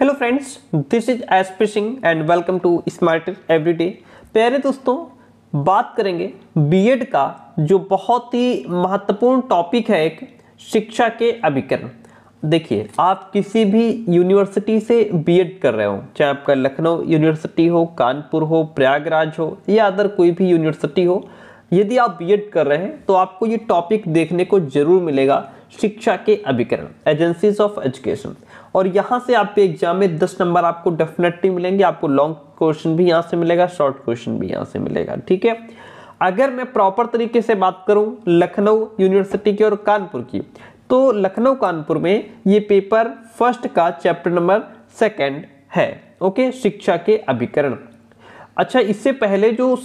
Hello friends, this is SP Singh and welcome to Smarter Everyday. प्यारे दोस्तों, बात करेंगे बीएड का जो बहुत ही महत्वपूर्ण टॉपिक है, एक शिक्षा के अभिकरण। देखिए, आप किसी भी यूनिवर्सिटी से बीएड कर रहे हो, चाहे आपका लखनऊ यूनिवर्सिटी हो, कानपुर हो, प्रयागराज हो या अदर कोई भी यूनिवर्सिटी हो, यदि आप बीएड कर रहे हैं तो आपको ये टॉपिक देखने को जरूर मिलेगा, शिक्षा के अभिकरण, एजेंसीज ऑफ एजुकेशन। और यहाँ से आपके एग्जाम में 10 नंबर आपको डेफिनेटली मिलेंगे। आपको लॉन्ग क्वेश्चन भी यहाँ से मिलेगा, शॉर्ट क्वेश्चन भी यहाँ से मिलेगा। ठीक है, अगर मैं प्रॉपर तरीके से बात करूँ लखनऊ यूनिवर्सिटी की और कानपुर की, तो लखनऊ कानपुर में ये पेपर फर्स्ट का चैप्टर नंबर 2 है। ओके, शिक्षा के अभिकरण। अच्छा, इससे पहले जो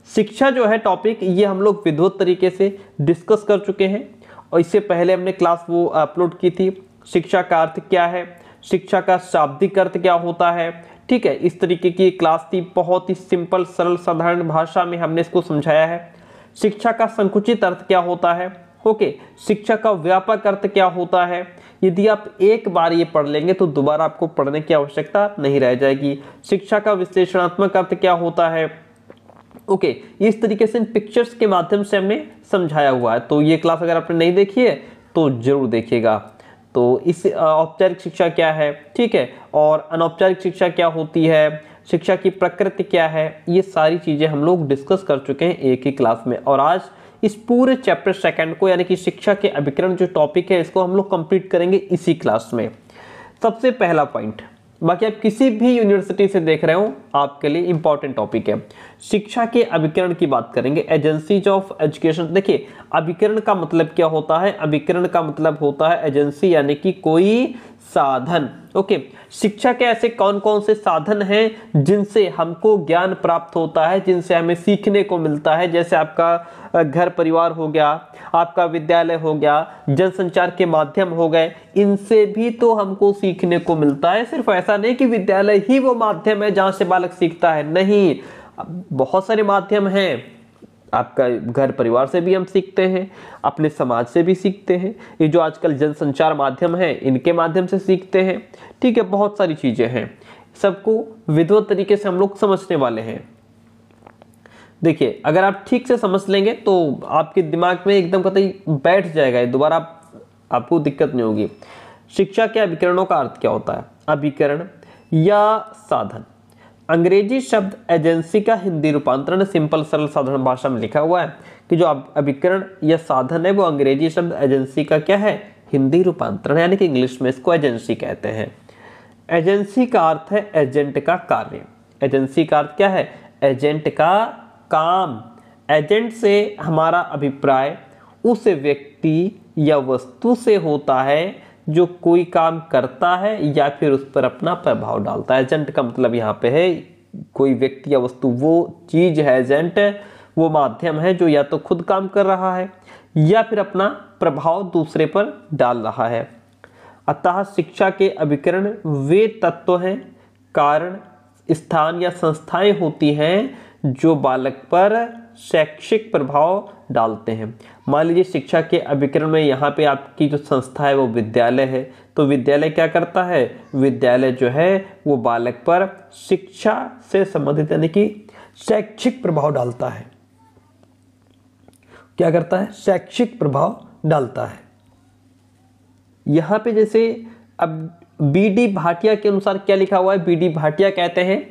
शिक्षा जो है टॉपिक, ये हम लोग विधिवत तरीके से डिस्कस कर चुके हैं और इससे पहले हमने क्लास वो अपलोड की थी। शिक्षा का अर्थ क्या है, शिक्षा का शाब्दिक अर्थ क्या होता है, ठीक है, इस तरीके की क्लास थी। बहुत ही सिंपल सरल साधारण भाषा में हमने इसको समझाया है। शिक्षा का संकुचित अर्थ क्या होता है, ओके, शिक्षा का व्यापक अर्थ क्या होता है। यदि आप एक बार ये पढ़ लेंगे तो दोबारा आपको पढ़ने की आवश्यकता नहीं रह जाएगी। शिक्षा का विश्लेषणात्मक अर्थ क्या होता है, ओके, इस तरीके से इन पिक्चर्स के माध्यम से हमने समझाया हुआ है। तो ये क्लास अगर आपने नहीं देखी है तो जरूर देखिएगा। तो इस औपचारिक शिक्षा क्या है, ठीक है, और अनौपचारिक शिक्षा क्या होती है, शिक्षा की प्रकृति क्या है, ये सारी चीजें हम लोग डिस्कस कर चुके हैं एक ही क्लास में। और आज इस पूरे चैप्टर 2 को, यानी कि शिक्षा के अभिकरण जो टॉपिक है, इसको हम लोग कंप्लीट करेंगे इसी क्लास में। सबसे पहला पॉइंट, बाकी आप किसी भी यूनिवर्सिटी से देख रहे हो, आपके लिए इंपॉर्टेंट टॉपिक है। शिक्षा के अभिकरण की बात करेंगे, एजेंसीज ऑफ एजुकेशन। देखिए, अभिकरण का मतलब क्या होता है, अभिकरण का मतलब होता है एजेंसी, यानी कि कोई साधन। ओके, शिक्षा के ऐसे कौन कौन से साधन हैं जिनसे हमको ज्ञान प्राप्त होता है, जिनसे हमें सीखने को मिलता है। जैसे आपका घर परिवार हो गया, आपका विद्यालय हो गया, जनसंचार के माध्यम हो गए, इनसे भी तो हमको सीखने को मिलता है। सिर्फ ऐसा नहीं कि विद्यालय ही वो माध्यम है जहां से बालक सीखता है, नहीं, बहुत सारे माध्यम हैं। आपका घर परिवार से भी हम सीखते हैं, अपने समाज से भी सीखते हैं, ये जो आजकल जनसंचार माध्यम है इनके माध्यम से सीखते हैं। ठीक है, बहुत सारी चीजें हैं, सबको विधिवत तरीके से हम लोग समझने वाले हैं। देखिए, अगर आप ठीक से समझ लेंगे तो आपके दिमाग में एकदम कतई बैठ जाएगा, दोबारा आपको दिक्कत नहीं होगी। शिक्षा के अभिकरणों का अर्थ क्या होता है, अभिकरण या साधन। अंग्रेजी शब्द एजेंसी का हिंदी रूपांतरण सिंपल सरल साधारण भाषा में लिखा हुआ है कि जो अभिकरण या साधन है वो अंग्रेजी शब्द एजेंसी का क्या है, हिंदी रूपांतरण, यानी कि इंग्लिश में इसको एजेंसी कहते हैं। एजेंसी का अर्थ है एजेंट का कार्य। एजेंसी का अर्थ क्या है, एजेंट का काम। एजेंट से हमारा अभिप्राय उस व्यक्ति या वस्तु से होता है जो कोई काम करता है या फिर उस पर अपना प्रभाव डालता है। एजेंट का मतलब यहाँ पे है कोई व्यक्ति या वस्तु, वो चीज है एजेंट, वो माध्यम है जो या तो खुद काम कर रहा है या फिर अपना प्रभाव दूसरे पर डाल रहा है। अतः शिक्षा के अभिकरण वे तत्व हैं, कारण, स्थान या संस्थाएं होती हैं जो बालक पर शैक्षिक प्रभाव डालते हैं। मान लीजिए शिक्षा के अभिकरण में यहाँ पे आपकी जो संस्था है वो विद्यालय है, तो विद्यालय क्या करता है, विद्यालय जो है वो बालक पर शिक्षा से संबंधित यानी कि शैक्षिक प्रभाव डालता है। क्या करता है, शैक्षिक प्रभाव डालता है। यहाँ पे जैसे अब बीडी भाटिया के अनुसार क्या लिखा हुआ है, बीडी भाटिया कहते हैं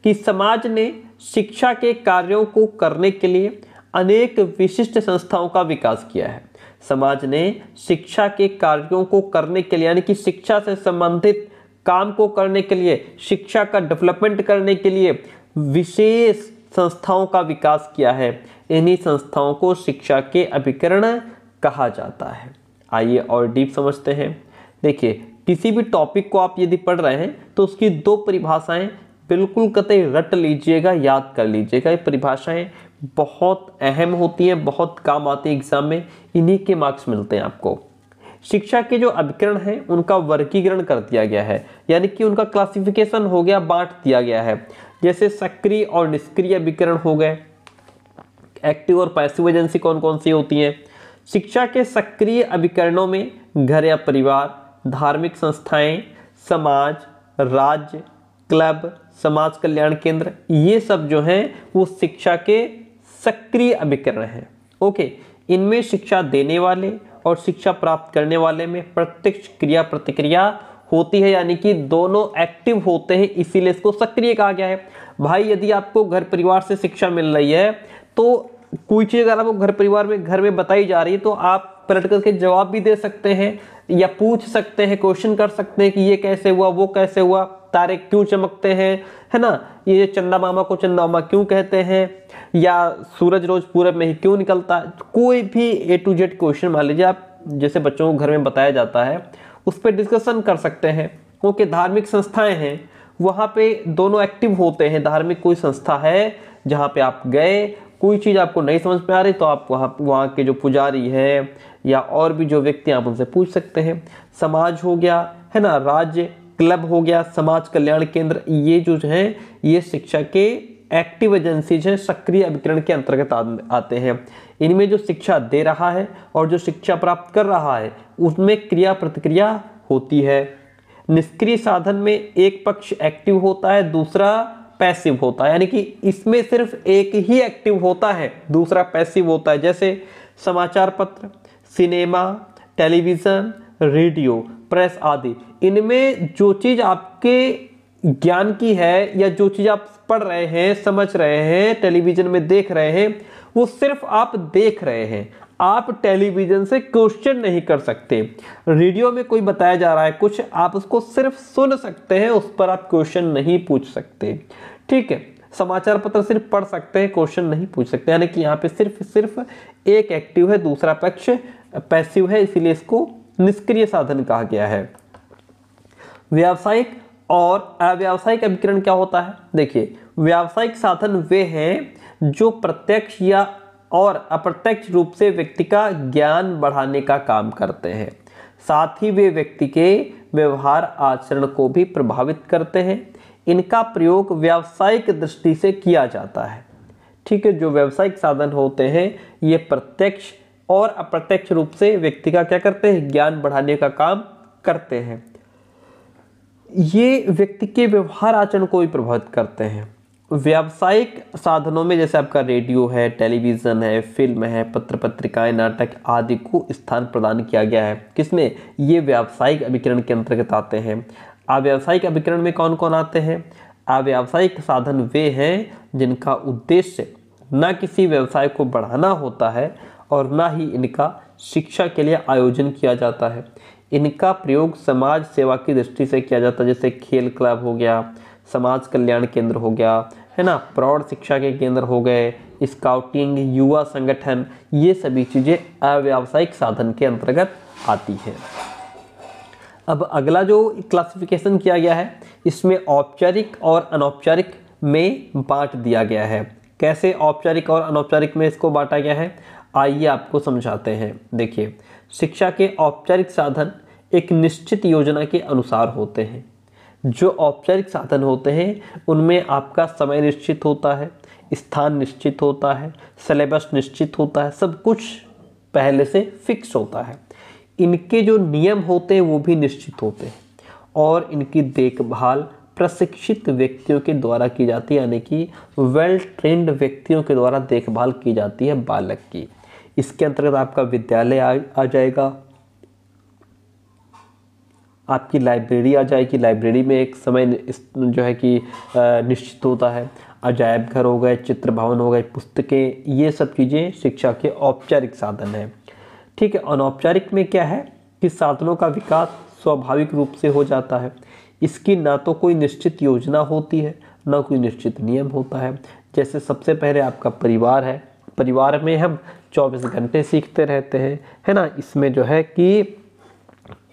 कि समाज ने शिक्षा के कार्यों को करने के लिए अनेक विशिष्ट संस्थाओं का विकास किया है। समाज ने शिक्षा के कार्यों को करने के लिए, यानी कि शिक्षा से संबंधित काम को करने के लिए, शिक्षा का डेवलपमेंट करने के लिए विशेष संस्थाओं का विकास किया है। इन्हीं संस्थाओं को शिक्षा के अभिकरण कहा जाता है। आइए और डीप समझते हैं। देखिए, किसी भी टॉपिक को आप यदि पढ़ रहे हैं तो उसकी 2 परिभाषाएं बिल्कुल कतई रट लीजिएगा, याद कर लीजिएगा। ये परिभाषाएं बहुत अहम होती हैं, बहुत काम आती है एग्जाम में, इन्हीं के मार्क्स मिलते हैं आपको। शिक्षा के जो अभिकरण हैं उनका वर्गीकरण कर दिया गया है, यानी कि उनका क्लासिफिकेशन हो गया, बांट दिया गया है। जैसे सक्रिय और निष्क्रिय अभिकरण हो गए, एक्टिव और पैसिव एजेंसी कौन कौन सी होती हैं। शिक्षा के सक्रिय अभिकरणों में घर या परिवार, धार्मिक संस्थाएं, समाज, राज्य, क्लब, समाज कल्याण केंद्र, ये सब जो हैं वो शिक्षा के सक्रिय अभिकरण हैं। ओके, इनमें शिक्षा देने वाले और शिक्षा प्राप्त करने वाले में प्रत्यक्ष क्रिया प्रतिक्रिया होती है, यानी कि दोनों एक्टिव होते हैं, इसीलिए इसको सक्रिय कहा गया है। भाई यदि आपको घर परिवार से शिक्षा मिल रही है तो कोई चीज़ अगर आपको घर में बताई जा रही है तो आप पलट करके जवाब भी दे सकते हैं या पूछ सकते हैं, क्वेश्चन कर सकते हैं कि ये कैसे हुआ, वो कैसे हुआ, तारे क्यों चमकते हैं, है ना, ये चंदा मामा को चंदा मामा क्यों कहते हैं, या सूरज रोज पूरब में ही क्यों निकलता है। कोई भी A to Z क्वेश्चन मान लीजिए आप, जैसे बच्चों को घर में बताया जाता है, उस पर डिस्कशन कर सकते हैं। क्योंकि धार्मिक संस्थाएं हैं, वहाँ पे दोनों एक्टिव होते हैं। धार्मिक कोई संस्था है जहाँ पे आप गए, कोई चीज़ आपको नहीं समझ में आ रही तो आप वहाँ के जो पुजारी है या और भी जो व्यक्ति आप उनसे पूछ सकते हैं। समाज हो गया, है ना, राज्य, क्लब हो गया, समाज कल्याण केंद्र, ये जो है ये शिक्षा के एक्टिव एजेंसीज हैं, सक्रिय अभिकरण के अंतर्गत आते हैं। इनमें जो शिक्षा दे रहा है और जो शिक्षा प्राप्त कर रहा है उसमें क्रिया प्रतिक्रिया होती है। निष्क्रिय साधन में एक पक्ष एक्टिव होता है, दूसरा पैसिव होता है, यानी कि इसमें सिर्फ एक ही एक्टिव होता है, दूसरा पैसिव होता है। जैसे समाचार पत्र, सिनेमा, टेलीविज़न, रेडियो, प्रेस आदि, इनमें जो चीज़ आपके ज्ञान की है या जो चीज़ आप पढ़ रहे हैं, समझ रहे हैं, टेलीविज़न में देख रहे हैं, वो सिर्फ आप देख रहे हैं, आप टेलीविज़न से क्वेश्चन नहीं कर सकते। रेडियो में कोई बताया जा रहा है कुछ, आप उसको सिर्फ सुन सकते हैं, उस पर आप क्वेश्चन नहीं पूछ सकते। ठीक है, समाचार पत्र सिर्फ पढ़ सकते हैं, क्वेश्चन नहीं पूछ सकते, यानी कि यहाँ पे सिर्फ एक एक्टिव है, दूसरा पक्ष पैसिव है, इसीलिए इसको निष्क्रिय साधन कहा गया है। व्यावसायिक और अव्यावसायिक अभिकरण क्या होता है? देखिए, व्यावसायिक साधन वे हैं जो प्रत्यक्ष या और अप्रत्यक्ष रूप से व्यक्ति का ज्ञान बढ़ाने का काम करते हैं, साथ ही वे व्यक्ति के व्यवहार आचरण को भी प्रभावित करते हैं। इनका प्रयोग व्यावसायिक दृष्टि से किया जाता है। ठीक है, जो व्यावसायिक साधन होते हैं ये प्रत्यक्ष और अप्रत्यक्ष रूप से व्यक्ति का क्या करते हैं? ज्ञान बढ़ाने का काम करते हैं। ये व्यक्ति के व्यवहार आचरण को भी प्रभावित करते हैं। व्यावसायिक साधनों में जैसे आपका रेडियो है, टेलीविज़न है, फिल्म है, पत्र पत्रिकाएं, नाटक आदि को स्थान प्रदान किया गया है। किसमें? ये व्यावसायिक अभिकरण के अंतर्गत आते हैं। अव्यावसायिक अभिकरण में कौन कौन आते हैं? अव्यावसायिक साधन वे हैं जिनका उद्देश्य न किसी व्यवसाय को बढ़ाना होता है और न ही इनका शिक्षा के लिए आयोजन किया जाता है। इनका प्रयोग समाज सेवा की दृष्टि से किया जाता है, जैसे खेल क्लब हो गया, समाज कल्याण केंद्र हो गया, है ना, प्रौढ़ शिक्षा के केंद्र हो गए, स्काउटिंग, युवा संगठन, ये सभी चीज़ें अव्यावसायिक साधन के अंतर्गत आती हैं। अब अगला जो क्लासिफिकेशन किया गया है इसमें औपचारिक और अनौपचारिक में बांट दिया गया है। कैसे औपचारिक और अनौपचारिक में इसको बांटा गया है, आइए आपको समझाते हैं। देखिए, शिक्षा के औपचारिक साधन एक निश्चित योजना के अनुसार होते हैं। जो औपचारिक साधन होते हैं उनमें आपका समय निश्चित होता है, स्थान निश्चित होता है, सिलेबस निश्चित होता है, सब कुछ पहले से फिक्स होता है। इनके जो नियम होते हैं वो भी निश्चित होते हैं और इनकी देखभाल प्रशिक्षित व्यक्तियों के द्वारा की जाती है, यानी कि वेल ट्रेंड व्यक्तियों के द्वारा देखभाल की जाती है बालक की। इसके अंतर्गत आपका विद्यालय आ जाएगा, आपकी लाइब्रेरी आ जाएगी, लाइब्रेरी में एक समय जो है कि निश्चित होता है, अजायब घर हो गए, चित्र भवन हो गए, पुस्तकें, ये सब चीज़ें शिक्षा के औपचारिक साधन हैं। ठीक है, अनौपचारिक में क्या है कि साधनों का विकास स्वाभाविक रूप से हो जाता है। इसकी ना तो कोई निश्चित योजना होती है ना कोई निश्चित नियम होता है। जैसे सबसे पहले आपका परिवार है, परिवार में हम 24 घंटे सीखते रहते हैं, है ना। इसमें जो है कि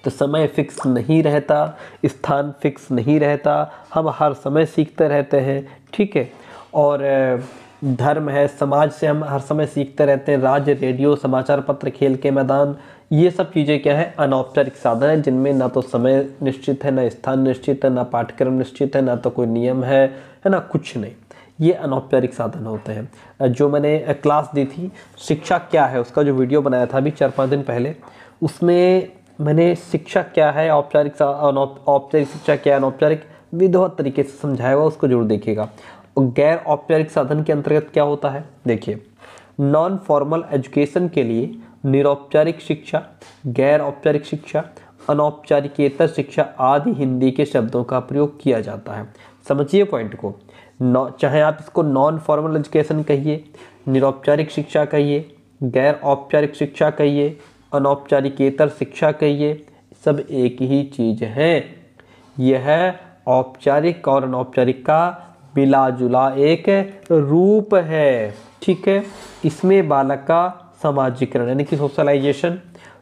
तो समय फिक्स नहीं रहता, स्थान फिक्स नहीं रहता, हम हर समय सीखते रहते हैं। ठीक है, और धर्म है, समाज से हम हर समय सीखते रहते हैं। राज्य, रेडियो, समाचार पत्र, खेल के मैदान, ये सब चीज़ें क्या है? अनौपचारिक साधन है, जिनमें ना तो समय निश्चित है, ना स्थान निश्चित है, ना पाठ्यक्रम निश्चित है, ना तो कोई नियम है ना कुछ नहीं। ये अनौपचारिक साधन होते हैं। जो मैंने क्लास दी थी शिक्षा क्या है, उसका जो वीडियो बनाया था अभी 4-5 दिन पहले, उसमें मैंने शिक्षा क्या है, औपचारिक शिक्षा क्या है, अनौपचारिक विधिवत तरीके से समझाया हुआ, उसको जरूर देखिएगा। और गैर औपचारिक साधन के अंतर्गत क्या होता है, देखिए नॉन फॉर्मल एजुकेशन के लिए निरौपचारिक शिक्षा, गैर औपचारिक शिक्षा, अनौपचारिकेतर शिक्षा आदि हिंदी के शब्दों का प्रयोग किया जाता है। समझिए पॉइंट को, चाहे आप इसको नॉन फॉर्मल एजुकेशन कहिए, निरौपचारिक शिक्षा कहिए, गैर औपचारिक शिक्षा कहिए, अनौपचारिकेतर शिक्षा कहिए, सब एक ही चीज है। यह औपचारिक और अनौपचारिक का मिला जुला एक रूप है, ठीक है। इसमें बालक का समाजीकरण यानी कि सोशलाइजेशन,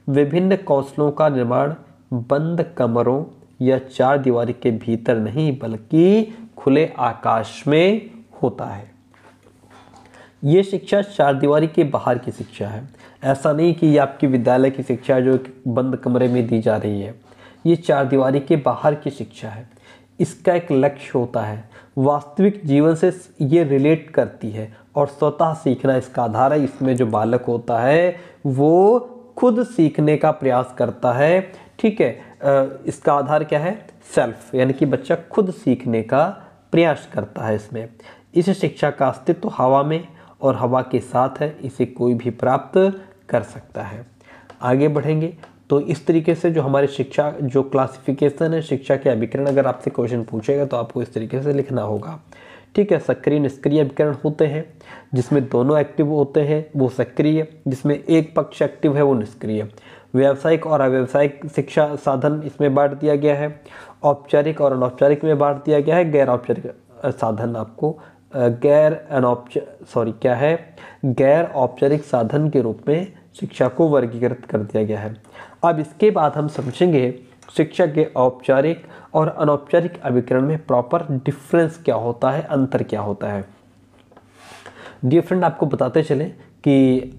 विभिन्न कौशलों का निर्माण बंद कमरों या चार दीवारी के भीतर नहीं बल्कि खुले आकाश में होता है। ये शिक्षा चार दीवारी के बाहर की शिक्षा है। ऐसा नहीं कि ये आपकी विद्यालय की शिक्षा जो बंद कमरे में दी जा रही है, ये चार दीवारी के बाहर की शिक्षा है। इसका एक लक्ष्य होता है, वास्तविक जीवन से ये रिलेट करती है और स्वतः सीखना इसका आधार है। इसमें जो बालक होता है वो खुद सीखने का प्रयास करता है, ठीक है। इसका आधार क्या है, सेल्फ, यानी कि बच्चा खुद सीखने का प्रयास करता है। इसमें इस शिक्षा का अस्तित्व हवा में और हवा के साथ है, इसे कोई भी प्राप्त कर सकता है। आगे बढ़ेंगे तो इस तरीके से जो हमारी शिक्षा जो क्लासिफिकेशन है शिक्षा के अभिकरण, अगर आपसे क्वेश्चन पूछेगा तो आपको इस तरीके से लिखना होगा, ठीक है। सक्रिय निष्क्रिय अभिकरण होते हैं, जिसमें दोनों एक्टिव होते हैं वो सक्रिय, जिसमें एक पक्ष एक्टिव है वो निष्क्रिय। व्यावसायिक और अव्यावसायिक शिक्षा साधन इसमें बांट दिया गया है। औपचारिक और अनौपचारिक में बांट दिया गया है। गैर औपचारिक साधन आपको गैर औपचारिक साधन के रूप में शिक्षा को वर्गीकृत कर दिया गया है। अब इसके बाद हम समझेंगे शिक्षा के औपचारिक और अनौपचारिक अभिकरण में प्रॉपर डिफरेंस क्या होता है, अंतर क्या होता है। डियर फ्रेंड, आपको बताते चले कि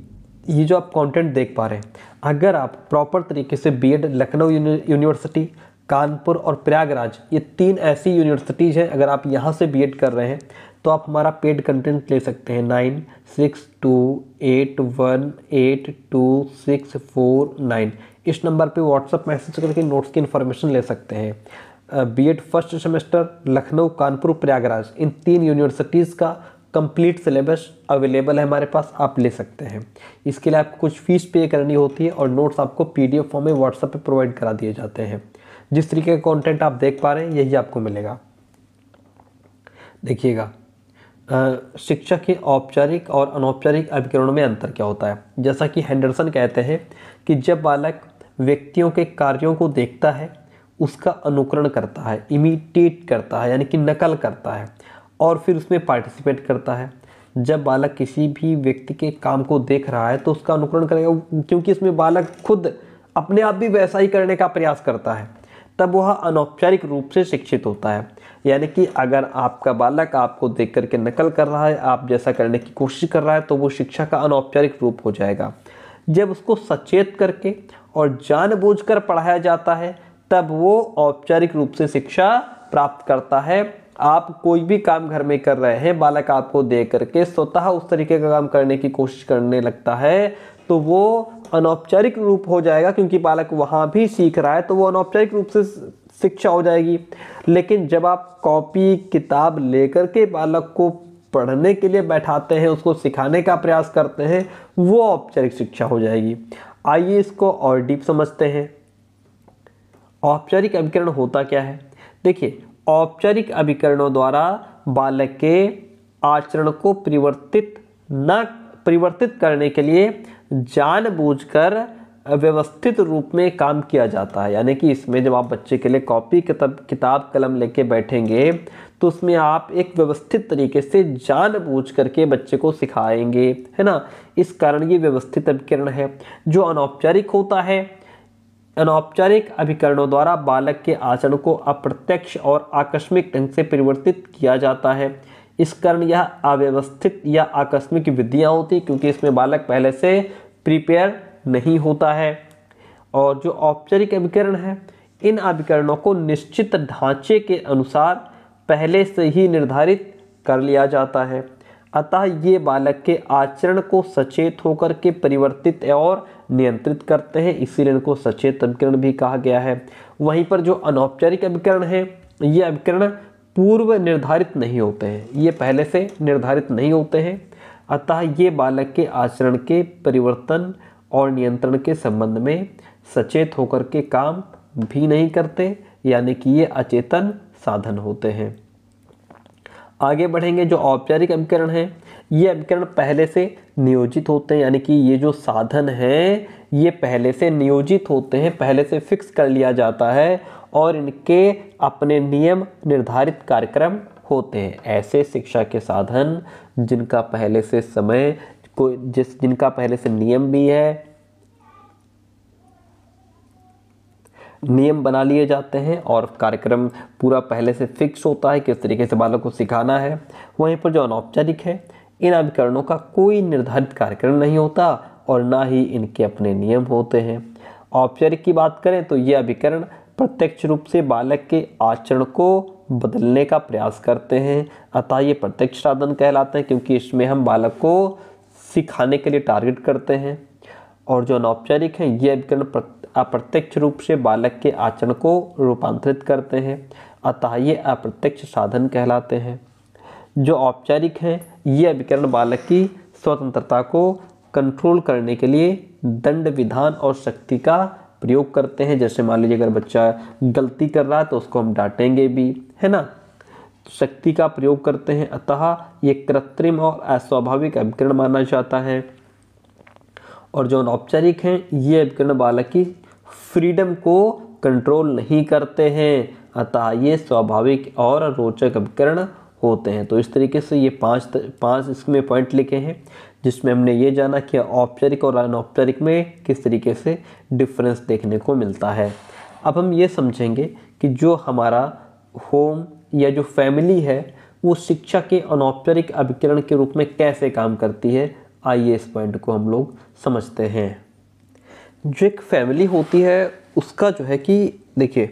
ये जो आप कंटेंट देख पा रहे हैं, अगर आप प्रॉपर तरीके से बीएड लखनऊ यूनिवर्सिटी, कानपुर और प्रयागराज, ये तीन ऐसी यूनिवर्सिटीज़ हैं, अगर आप यहाँ से बीएड कर रहे हैं तो आप हमारा पेड कंटेंट ले सकते हैं 9628182649। इस नंबर पे व्हाट्सएप मैसेज करके नोट्स की इन्फॉर्मेशन ले सकते हैं। BEd first semester Lucknow, Kanpur, Prayagraj, इन तीन यूनिवर्सिटीज़ का कंप्लीट सिलेबस अवेलेबल है हमारे पास, आप ले सकते हैं। इसके लिए आपको कुछ फीस पे करनी होती है और नोट्स आपको पीडीएफ फॉर्म में व्हाट्सएप पे प्रोवाइड करा दिए जाते हैं। जिस तरीके का कंटेंट आप देख पा रहे हैं यही आपको मिलेगा। देखिएगा शिक्षा के औपचारिक और अनौपचारिक अभिकरणों में अंतर क्या होता है। जैसा कि हेंडरसन कहते हैं कि जब बालक व्यक्तियों के कार्यों को देखता है, उसका अनुकरण करता है, इमिटेट करता है यानी कि नकल करता है और फिर उसमें पार्टिसिपेट करता है। जब बालक किसी भी व्यक्ति के काम को देख रहा है तो उसका अनुकरण करेगा, क्योंकि इसमें बालक खुद अपने आप भी वैसा ही करने का प्रयास करता है, तब वह अनौपचारिक रूप से शिक्षित होता है। यानी कि अगर आपका बालक आपको देख करके नकल कर रहा है, आप जैसा करने की कोशिश कर रहा है, तो वो शिक्षा का अनौपचारिक रूप हो जाएगा। जब उसको सचेत करके और जानबूझकर पढ़ाया जाता है तब वो औपचारिक रूप से शिक्षा प्राप्त करता है। आप कोई भी काम घर में कर रहे हैं, बालक आपको देख करके स्वतः उस तरीके का काम करने की कोशिश करने लगता है तो वो अनौपचारिक रूप हो जाएगा, क्योंकि बालक वहाँ भी सीख रहा है तो वो अनौपचारिक रूप से शिक्षा हो जाएगी। लेकिन जब आप कॉपी किताब लेकर के बालक को पढ़ने के लिए बैठाते हैं, उसको सिखाने का प्रयास करते हैं, वो औपचारिक शिक्षा हो जाएगी। आइए इसको और डीप समझते हैं। औपचारिक अभिकरण होता क्या है। देखिए, औपचारिक अभिकरणों द्वारा बालक के आचरण को परिवर्तित करने के लिए जानबूझकर व्यवस्थित रूप में काम किया जाता है। यानी कि इसमें जब आप बच्चे के लिए कॉपी किताब कलम लेके बैठेंगे तो उसमें आप एक व्यवस्थित तरीके से जानबूझ करके बच्चे को सिखाएंगे, है ना। इस कारण ये व्यवस्थित अभिकरण है। जो अनौपचारिक होता है, अनौपचारिक अभिकरणों द्वारा बालक के आचरण को अप्रत्यक्ष और आकस्मिक ढंग से परिवर्तित किया जाता है। इस कारण यह अव्यवस्थित या आकस्मिक विधियां होती, क्योंकि इसमें बालक पहले से प्रिपेयर नहीं होता है। और जो औपचारिक अभिकरण है, इन अभिकरणों को निश्चित ढांचे के अनुसार पहले से ही निर्धारित कर लिया जाता है। अतः ये बालक के आचरण को सचेत होकर के परिवर्तित और नियंत्रित करते हैं, इसीलिए इनको सचेत अभिकरण भी कहा गया है। वहीं पर जो अनौपचारिक अभिकरण है, ये अभिकरण पूर्व निर्धारित नहीं होते हैं, ये पहले से निर्धारित नहीं होते हैं, अतः ये बालक के आचरण के परिवर्तन और नियंत्रण के संबंध में सचेत होकर के काम भी नहीं करते, यानी कि ये अचेतन साधन होते हैं। आगे बढ़ेंगे। जो औपचारिक अभिकरण है, ये अभिकरण पहले से नियोजित होते हैं, यानी कि ये जो साधन है ये पहले से नियोजित होते हैं, पहले से फिक्स कर लिया जाता है और इनके अपने नियम निर्धारित कार्यक्रम होते हैं। ऐसे शिक्षा के साधन जिनका पहले से समय को जिनका पहले से नियम भी है, नियम बना लिए जाते हैं और कार्यक्रम पूरा पहले से फिक्स होता है किस तरीके से बालक को सिखाना है। वहीं पर जो अनौपचारिक है, इन अभिकरणों का कोई निर्धारित कार्यक्रम नहीं होता और ना ही इनके अपने नियम होते हैं। औपचारिक की बात करें तो ये अभिकरण प्रत्यक्ष रूप से बालक के आचरण को बदलने का प्रयास करते हैं, अतः ये प्रत्यक्ष साधन कहलाते हैं, क्योंकि इसमें हम बालक को सिखाने के लिए टारगेट करते हैं। और जो अनौपचारिक हैं, ये अभिकरण अप्रत्यक्ष रूप से बालक के आचरण को रूपांतरित करते हैं, अतः ये अप्रत्यक्ष साधन कहलाते हैं। जो औपचारिक हैं, ये अभिकरण बालक की स्वतंत्रता को कंट्रोल करने के लिए दंड विधान और शक्ति का प्रयोग करते हैं। जैसे मान लीजिए अगर बच्चा गलती कर रहा है तो उसको हम डांटेंगे भी, है ना, शक्ति का प्रयोग करते हैं, अतः ये कृत्रिम और अस्वाभाविक अभिकरण माना जाता है। और जो अनौपचारिक हैं, ये अभिकरण बालक की फ्रीडम को कंट्रोल नहीं करते हैं, अतः ये स्वाभाविक और रोचक अभिकरण होते हैं। तो इस तरीके से ये पांच इसमें पॉइंट लिखे हैं, जिसमें हमने ये जाना कि औपचारिक और अनौपचारिक में किस तरीके से डिफरेंस देखने को मिलता है। अब हम ये समझेंगे कि जो हमारा होम या जो फैमिली है वो शिक्षा के अनौपचारिक अभिकरण के रूप में कैसे काम करती है। आइए इस पॉइंट को हम लोग समझते हैं। जो एक फैमिली होती है उसका जो है कि देखिए,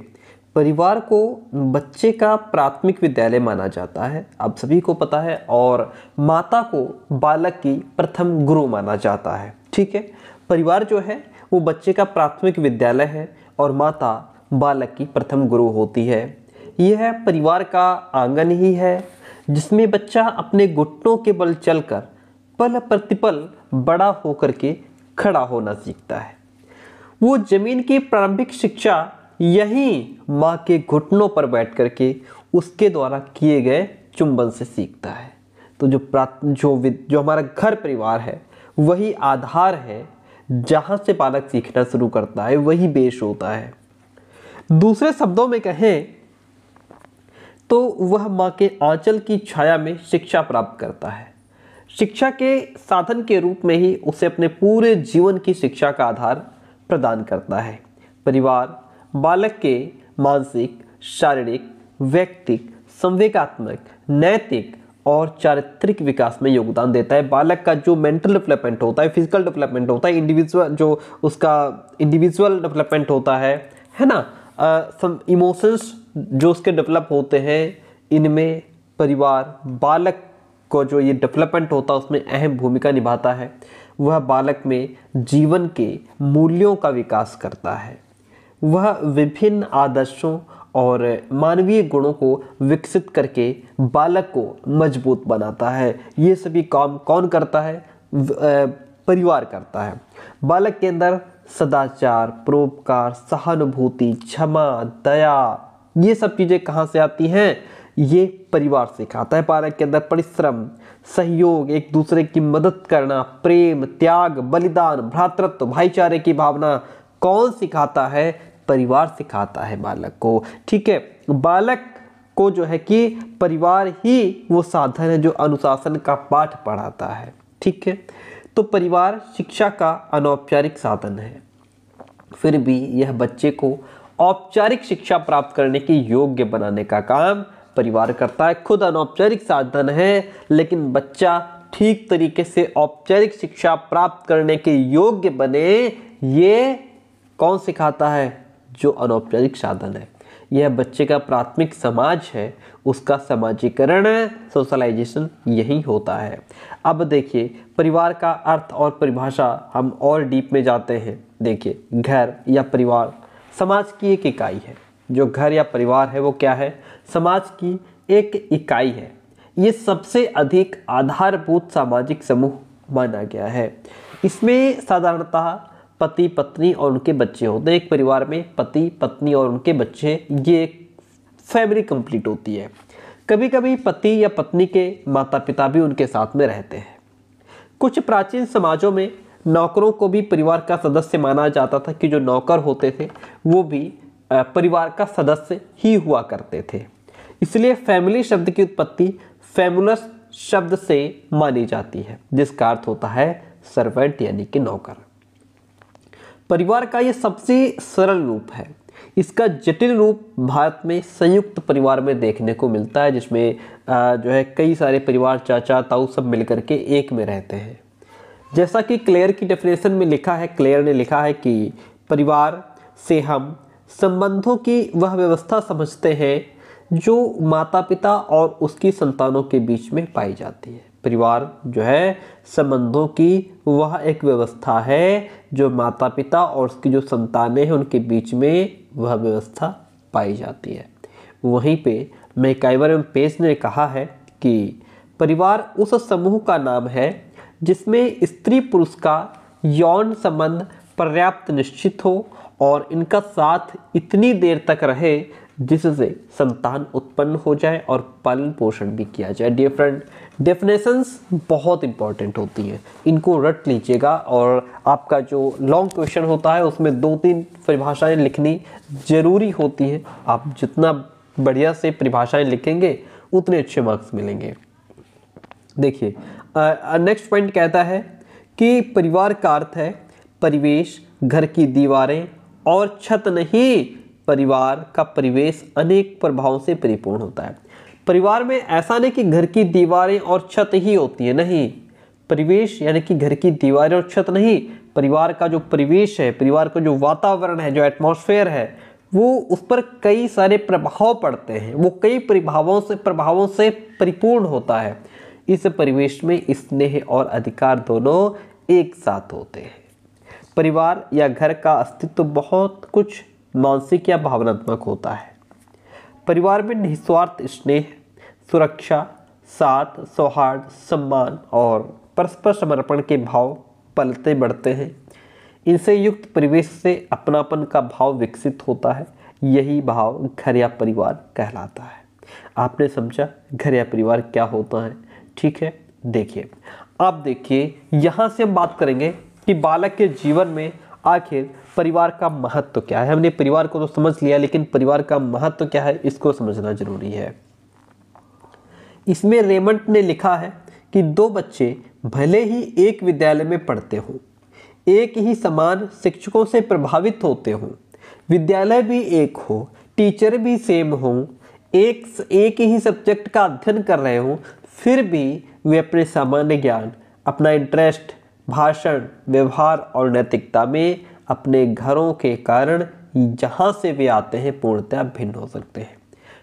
परिवार को बच्चे का प्राथमिक विद्यालय माना जाता है, आप सभी को पता है, और माता को बालक की प्रथम गुरु माना जाता है। ठीक है, परिवार जो है वो बच्चे का प्राथमिक विद्यालय है और माता बालक की प्रथम गुरु होती है। यह परिवार का आंगन ही है जिसमें बच्चा अपने घुटनों के बल चलकर पल प्रतिपल बड़ा होकर के खड़ा होना सीखता है। वो जमीन की प्रारंभिक शिक्षा यही माँ के घुटनों पर बैठ करके उसके द्वारा किए गए चुंबन से सीखता है। तो जो हमारा घर परिवार है वही आधार है जहाँ से बालक सीखना शुरू करता है, वही बेस होता है। दूसरे शब्दों में कहें तो वह माँ के आंचल की छाया में शिक्षा प्राप्त करता है। शिक्षा के साधन के रूप में ही उसे अपने पूरे जीवन की शिक्षा का आधार प्रदान करता है। परिवार बालक के मानसिक, शारीरिक, व्यक्तिक, संवेगात्मक, नैतिक और चारित्रिक विकास में योगदान देता है। बालक का जो मेंटल डेवलपमेंट होता है, फिजिकल डेवलपमेंट होता है, इंडिविजुअल डेवलपमेंट होता है ना, इमोशंस जो उसके डेवलप होते हैं, इनमें परिवार बालक को जो ये डेवलपमेंट होता है उसमें अहम भूमिका निभाता है। वह बालक में जीवन के मूल्यों का विकास करता है। वह विभिन्न आदर्शों और मानवीय गुणों को विकसित करके बालक को मजबूत बनाता है। ये सभी काम कौन करता है? परिवार करता है। बालक के अंदर सदाचार, परोपकार, सहानुभूति, क्षमा, दया, ये सब चीज़ें कहाँ से आती हैं? ये परिवार सिखाता है। बालक के अंदर परिश्रम, सहयोग, एक दूसरे की मदद करना, प्रेम, त्याग, बलिदान, भ्रातृत्व, भाईचारे की भावना कौन सिखाता है? परिवार सिखाता है बालक को। ठीक है, बालक को जो है कि परिवार ही वो साधन है जो अनुशासन का पाठ पढ़ाता है। ठीक है, तो परिवार शिक्षा का अनौपचारिक साधन है, फिर भी यह बच्चे को औपचारिक शिक्षा प्राप्त करने के योग्य बनाने का काम परिवार करता है। खुद अनौपचारिक साधन है, लेकिन बच्चा ठीक तरीके से औपचारिक शिक्षा प्राप्त करने के योग्य बने, ये कौन सिखाता है? जो अनौपचारिक साधन है। यह बच्चे का प्राथमिक समाज है, उसका समाजीकरण, सोशलाइजेशन यही होता है। अब देखिए, परिवार का अर्थ और परिभाषा हम और डीप में जाते हैं। देखिए, घर या परिवार समाज की एक इकाई है। जो घर या परिवार है वो क्या है? समाज की एक इकाई है। ये सबसे अधिक आधारभूत सामाजिक समूह माना गया है। इसमें साधारणतः पति पत्नी और उनके बच्चे होते हैं। एक परिवार में पति पत्नी और उनके बच्चे, ये एक फैमिली कंप्लीट होती है। कभी कभी पति या पत्नी के माता पिता भी उनके साथ में रहते हैं। कुछ प्राचीन समाजों में नौकरों को भी परिवार का सदस्य माना जाता था कि जो नौकर होते थे वो भी परिवार का सदस्य ही हुआ करते थे। इसलिए फैमिली शब्द की उत्पत्ति फैमुलस शब्द से मानी जाती है, जिसका अर्थ होता है सर्वेंट यानी कि नौकर। परिवार का यह सबसे सरल रूप है। इसका जटिल रूप भारत में संयुक्त परिवार में देखने को मिलता है, जिसमें जो है कई सारे परिवार, चाचा ताऊ सब मिलकर के एक में रहते हैं। जैसा कि क्लेयर की डेफिनेशन में लिखा है, क्लेयर ने लिखा है कि परिवार से हम संबंधों की वह व्यवस्था समझते हैं जो माता पिता और उसकी संतानों के बीच में पाई जाती है। परिवार जो है संबंधों की वह एक व्यवस्था है जो माता पिता और उसकी जो संतानें हैं उनके बीच में वह व्यवस्था पाई जाती है। वहीं पे मैकाइवर एवं पेस ने कहा है कि परिवार उस समूह का नाम है जिसमें स्त्री पुरुष का यौन संबंध पर्याप्त निश्चित हो और इनका साथ इतनी देर तक रहे जिससे संतान उत्पन्न हो जाए और पालन पोषण भी किया जाए। डियर फ्रेंड, डेफिनेशंस बहुत इंपॉर्टेंट होती हैं, इनको रट लीजिएगा और आपका जो लॉन्ग क्वेश्चन होता है उसमें 2-3 परिभाषाएं लिखनी जरूरी होती हैं। आप जितना बढ़िया से परिभाषाएं लिखेंगे उतने अच्छे मार्क्स मिलेंगे। देखिए नेक्स्ट पॉइंट कहता है कि परिवार का अर्थ है परिवेश, घर की दीवारें और छत नहीं। परिवार का परिवेश अनेक प्रभावों से परिपूर्ण होता है। परिवार में ऐसा नहीं कि घर की दीवारें और छत ही होती है, नहीं। परिवेश यानी कि घर की दीवारें और छत नहीं, परिवार का जो परिवेश है, परिवार का जो वातावरण है, जो एटमॉस्फेयर है, वो उस पर कई सारे प्रभाव पड़ते हैं। वो कई प्रभावों से परिपूर्ण होता है। इस परिवेश में स्नेह और अधिकार दोनों एक साथ होते हैं। परिवार या घर का अस्तित्व बहुत कुछ मानसिक या भावनात्मक होता है। परिवार में निस्वार्थ स्नेह, सुरक्षा, साथ, सौहार्द, सम्मान और परस्पर समर्पण के भाव पलते बढ़ते हैं। इनसे युक्त परिवेश से अपनापन का भाव विकसित होता है। यही भाव घर या परिवार कहलाता है। आपने समझा घर या परिवार क्या होता है? ठीक है, देखिए आप देखिए यहाँ से हम बात करेंगे कि बालक के जीवन में आखिर परिवार का महत्व क्या है। हमने परिवार को तो समझ लिया, लेकिन परिवार का महत्व क्या है इसको समझना जरूरी है। इसमें रेमंड ने लिखा है कि 2 बच्चे भले ही एक विद्यालय में पढ़ते हों, एक ही समान शिक्षकों से प्रभावित होते हों, विद्यालय भी एक हो, टीचर भी सेम हों, एक ही सब्जेक्ट का अध्ययन कर रहे हों, फिर भी वे अपने सामान्य ज्ञान, अपना इंटरेस्ट, भाषण, व्यवहार और नैतिकता में अपने घरों के कारण जहाँ से वे आते हैं पूर्णतः भिन्न हो सकते हैं,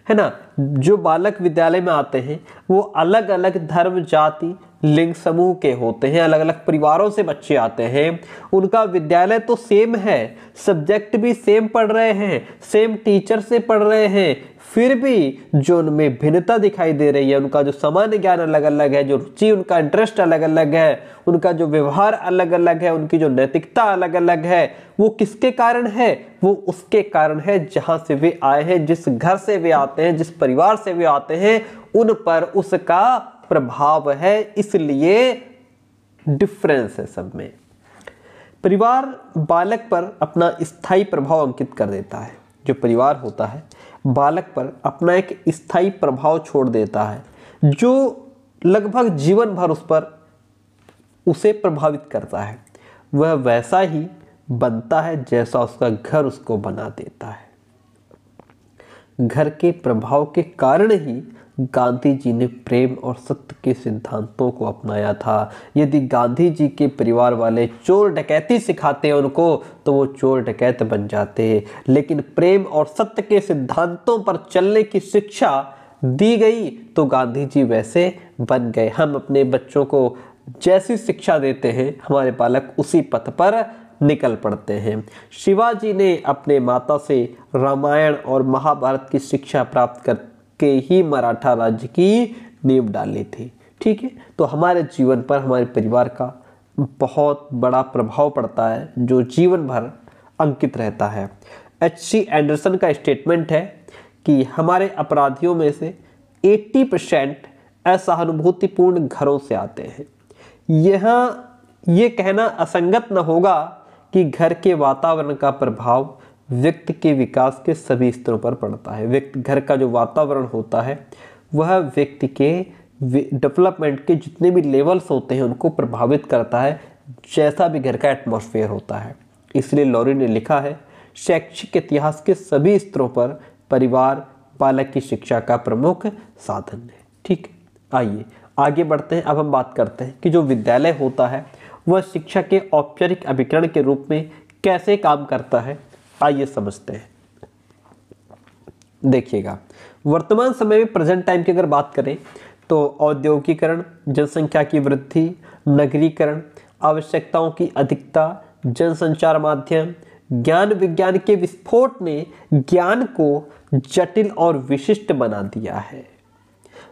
है ना। जो बालक विद्यालय में आते हैं वो अलग अलग धर्म, जाति, लिंग समूह के होते हैं, अलग अलग परिवारों से बच्चे आते हैं। उनका विद्यालय तो सेम है, सब्जेक्ट भी सेम पढ़ रहे हैं, सेम टीचर से पढ़ रहे हैं, फिर भी जो उनमें भिन्नता दिखाई दे रही है, उनका जो सामान्य ज्ञान अलग अलग है, जो रुचि, उनका इंटरेस्ट अलग अलग है, उनका जो व्यवहार अलग अलग है, उनकी जो नैतिकता अलग अलग है, वो किसके कारण है? वो उसके कारण है जहां से वे आए हैं, जिस घर से वे आते हैं, जिस परिवार से वे आते हैं, उन पर उसका प्रभाव है। इसलिए डिफरेंस है सब में। परिवार बालक पर अपना स्थायी प्रभाव अंकित कर देता है। जो परिवार होता है बालक पर अपना एक स्थायी प्रभाव छोड़ देता है, जो लगभग जीवन भर उसे प्रभावित करता है। वह वैसा ही बनता है जैसा उसका घर उसको बना देता है। घर के प्रभाव के कारण ही गांधी जी ने प्रेम और सत्य के सिद्धांतों को अपनाया था। यदि गांधी जी के परिवार वाले चोर डकैती सिखाते हैं उनको, तो वो चोर डकैत बन जाते हैं। लेकिन प्रेम और सत्य के सिद्धांतों पर चलने की शिक्षा दी गई तो गांधी जी वैसे बन गए। हम अपने बच्चों को जैसी शिक्षा देते हैं, हमारे बालक उसी पथ पर निकल पड़ते हैं। शिवाजी ने अपने माता से रामायण और महाभारत की शिक्षा प्राप्त के ही मराठा राज्य की नींव डाली थी। ठीक है, तो हमारे जीवन पर हमारे परिवार का बहुत बड़ा प्रभाव पड़ता है जो जीवन भर अंकित रहता है। H.C. एंडरसन का स्टेटमेंट है कि हमारे अपराधियों में से 80% असहानुभूतिपूर्ण घरों से आते हैं। ये कहना असंगत न होगा कि घर के वातावरण का प्रभाव व्यक्ति के विकास के सभी स्तरों पर पड़ता है। घर का जो वातावरण होता है वह व्यक्ति के डेवलपमेंट के जितने भी लेवल्स होते हैं उनको प्रभावित करता है, जैसा भी घर का एटमॉस्फेयर होता है। इसलिए लॉरी ने लिखा है, शैक्षिक इतिहास के सभी स्तरों पर परिवार बालक की शिक्षा का प्रमुख साधन है। ठीक, आइए आगे बढ़ते हैं। अब हम बात करते हैं कि जो विद्यालय होता है वह शिक्षा के औपचारिक अभिकरण के रूप में कैसे काम करता है। आइए समझते हैं। देखिएगा, वर्तमान समय में प्रेजेंट टाइम की अगर बात करें तो औद्योगिकीकरण, जनसंख्या की वृद्धि, नगरीकरण, आवश्यकताओं की अधिकता, जनसंचार माध्यम, ज्ञान विज्ञान के विस्फोट ने ज्ञान को जटिल और विशिष्ट बना दिया है।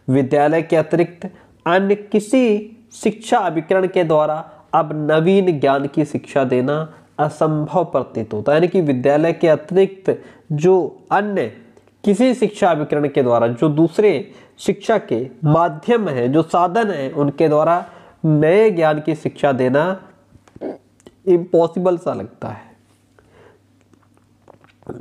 विद्यालय के अतिरिक्त अन्य किसी शिक्षा अभिकरण के द्वारा अब नवीन ज्ञान की शिक्षा देना असंभव प्रतीत होता है। यानी कि विद्यालय के अतिरिक्त जो अन्य किसी शिक्षा अभिकरण के द्वारा, जो दूसरे शिक्षा के माध्यम है, जो साधन है, उनके द्वारा नए ज्ञान की शिक्षा देना इम्पॉसिबल सा लगता है।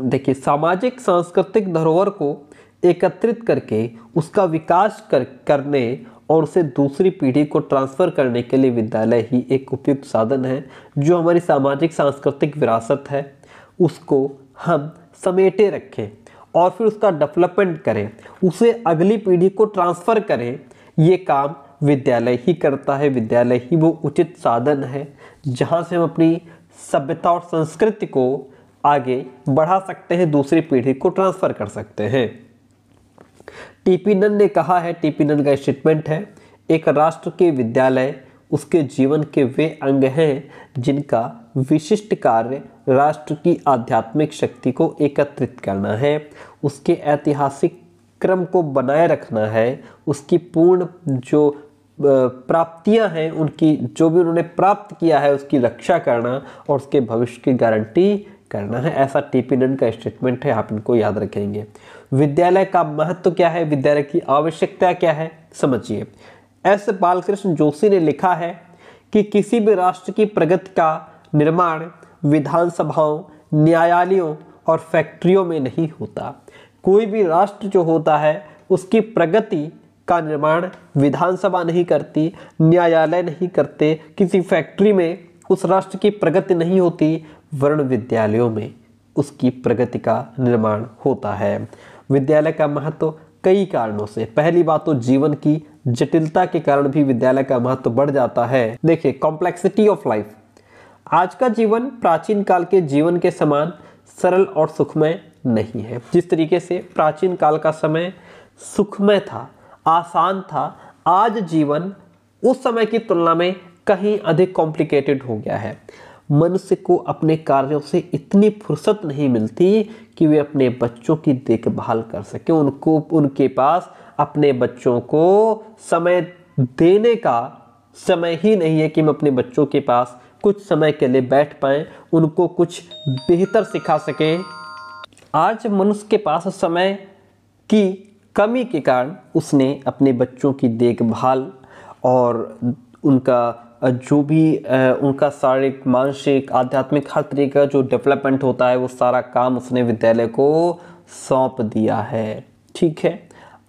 देखिए, सामाजिक सांस्कृतिक धरोहर को एकत्रित करके उसका विकास करने और उसे दूसरी पीढ़ी को ट्रांसफर करने के लिए विद्यालय ही एक उपयुक्त साधन है। जो हमारी सामाजिक सांस्कृतिक विरासत है उसको हम समेटे रखें और फिर उसका डेवलपमेंट करें, उसे अगली पीढ़ी को ट्रांसफ़र करें। ये काम विद्यालय ही करता है। विद्यालय ही वो उचित साधन है जहाँ से हम अपनी सभ्यता और संस्कृति को आगे बढ़ा सकते हैं, दूसरी पीढ़ी को ट्रांसफ़र कर सकते हैं। टीपी नन ने कहा है, टीपी नन का स्टेटमेंट है, एक राष्ट्र के विद्यालय उसके जीवन के वे अंग हैं जिनका विशिष्ट कार्य राष्ट्र की आध्यात्मिक शक्ति को एकत्रित करना है, उसके ऐतिहासिक क्रम को बनाए रखना है, उसकी पूर्ण जो प्राप्तियां हैं, उनकी जो भी उन्होंने प्राप्त किया है उसकी रक्षा करना और उसके भविष्य की गारंटी करना है। ऐसा टीपी नन का स्टेटमेंट है, आप इनको याद रखेंगे। विद्यालय का महत्व क्या है, विद्यालय की आवश्यकता क्या है, समझिए। एस बालकृष्ण जोशी ने लिखा है कि किसी भी राष्ट्र की प्रगति का निर्माण विधानसभाओं, न्यायालयों और फैक्ट्रियों में नहीं होता। कोई भी राष्ट्र जो होता है उसकी प्रगति का निर्माण विधानसभा नहीं करती, न्यायालय नहीं करते, किसी फैक्ट्री में उस राष्ट्र की प्रगति नहीं होती, वर्ण विद्यालयों में उसकी प्रगति का निर्माण होता है। विद्यालय का महत्व कई कारणों से, पहली बात तो जीवन की जटिलता के कारण भी विद्यालय का महत्व बढ़ जाता है। देखिए, कॉम्प्लेक्सिटी ऑफ लाइफ। आज का जीवन प्राचीन काल के जीवन के समान सरल और सुखमय नहीं है। जिस तरीके से प्राचीन काल का समय सुखमय था, आसान था, आज जीवन उस समय की तुलना में कहीं अधिक कॉम्प्लिकेटेड हो गया है। मनुष्य को अपने कार्यों से इतनी फुर्सत नहीं मिलती कि वे अपने बच्चों की देखभाल कर सकें। उनके पास अपने बच्चों को समय देने का समय ही नहीं है कि हम अपने बच्चों के पास कुछ समय के लिए बैठ पाएं, उनको कुछ बेहतर सिखा सकें। आज मनुष्य के पास समय की कमी के कारण उसने अपने बच्चों की देखभाल और उनका जो भी उनका शारीरिक, मानसिक, आध्यात्मिक हर तरीके का जो डेवलपमेंट होता है वो सारा काम उसने विद्यालय को सौंप दिया है। ठीक है,